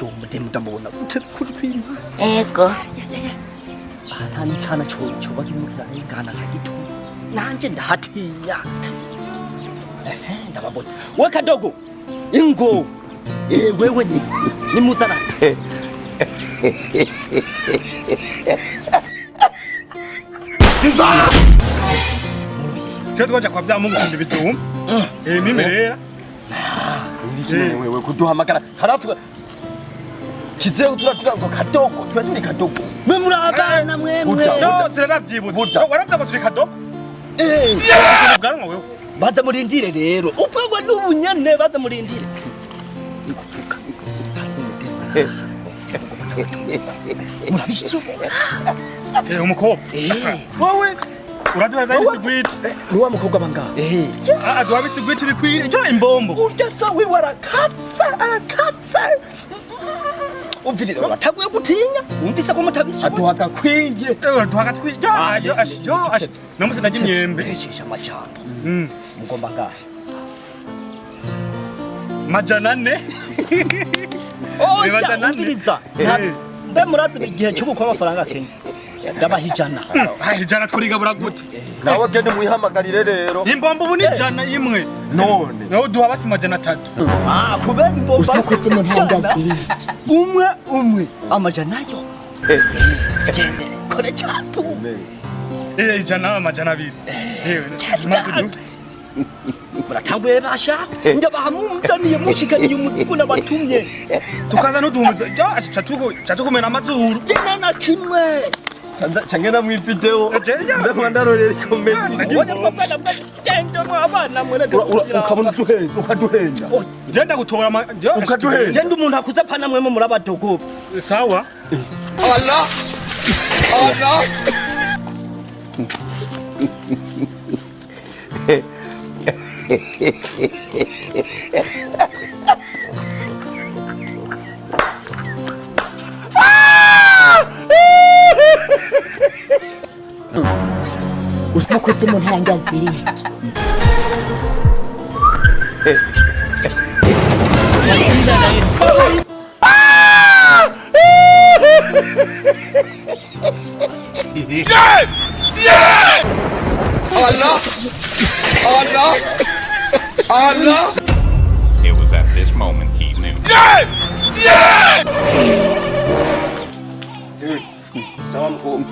muda ndamubona gute kuri kwima ego nta n'icana coba kimukira ingana nkagito nanje ndahatinya ndababona we kadogo ingo wewe ni muzana Kyo twaje kwa bya Mungu kundi bijuma mimi rera wewe kuduhamagara harafu kizero turavuga ngo kadogo twari kadogo mwe murabana mwemwe no siraravyibuza waravya ko turi kadogo bwanwa wewe baza murindire rero ubwo n'ubunyane baza murindire ikuvuka murabishitse umukobwa wowe uraduhaza ibisigwiti ni wa mukobwa banga aduha ibisigwiti bikwire cyo imbombo ugasa we arakatsa umvire bataguye gutinya umvise ko mutabisi aduhaga kwiye aduhaga twiye namusi ndaje imyembe teshisha amajambo mugomba ngahe majanane umviriza mbe murazi igihe cy'ubukwa amafaranga Kenya ndabahijana hijana twirigabura gute nawe gende mwihamagarire rero imbombo ubu ni jana imwe none nawe duha basi majana 3 kubera imbombo usakuze mu ntangaziri umwe amajana yo kore cyatu jana amajana 2 muratanguye basha ndabaha mumutaniye mushikaniye umutsigo nabatumye tukaza n'uduhumuza catukumena amazuru jena na kimwe Changena mwifiteo nza kubandarorera komedi wone twapana bwagenda mwabana mwene ukabona ukaduhenda genda gutora genda umuntu akuza pana mwemo murabadogo sawa Allah usakuze mu ntangaziri Allah. It was at this moment he knew. sawa mkuu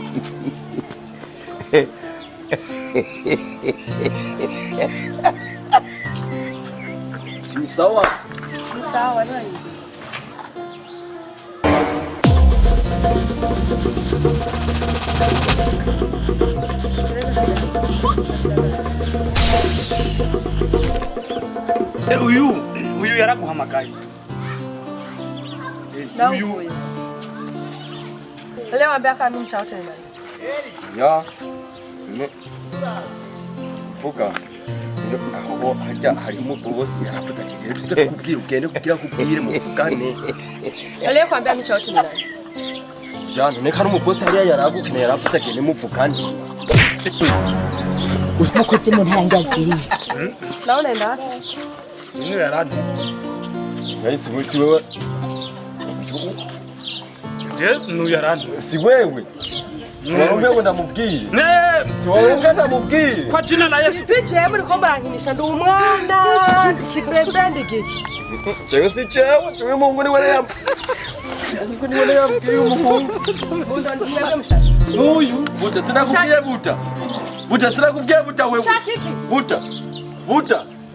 ni sawa nani uyu yaraguhamagaye uyu leo ambia kama mimi shout nani ya ne vuga aho hajya harimo boss yaravuze ati rero tuze kubwira ugende kugira kubwire muvugane leo kwambia mimi shout nani jana ne kari mu boss hariya yaragukene yaravuze ati muvugane usakuze mu ntangaziri naona enda niwe yaradi yahise si wewe nuyu yaradi si wewe wewe ndamubwiye si wewe ndamubwiye kwa jina la Yesu pije muri ko mbankinisha ndi umwana kibebe ndigiki jewe si jewe jewe Mungu ni wale yam Mungu ni wale yambwiye umuhungu uyu buta sinakubwiye buta sinakubwiye buta wewe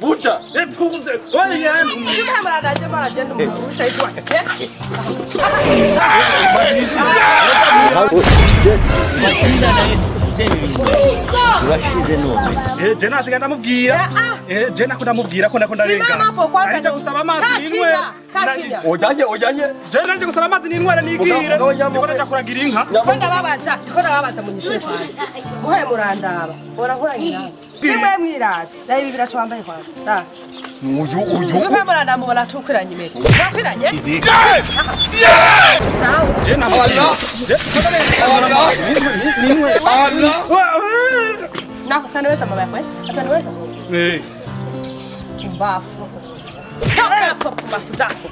buta ephunze oye yami ngihamba ndaje baje ndumusa idwa urashize none jena asiganda mubwira jena kundamubwira ko nako ndarenga aje gusaba amazi n'inwe ojanye jena nje gusaba amazi n'inwe nigire ndiko ndaja kuragira inka ko ndababaza mu nyishure cyane uhe murandaba ora nkoranyira kimwe mwiraje nayo ibi biratwambaye kwanza uyu uhe murandaba mubona tukwiranye imere bakwiranye jena Allah n'inwe Allah nako tanaweza mama yako ataniweza mbafu toka hapo mbafu zako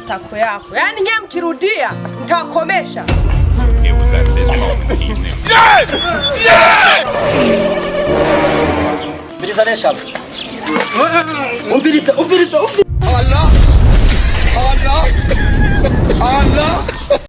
tako yako. Yaani nyie mkirudia nitawakomesha. It was at this moment he knew. Umviriza nesha. Umviriza.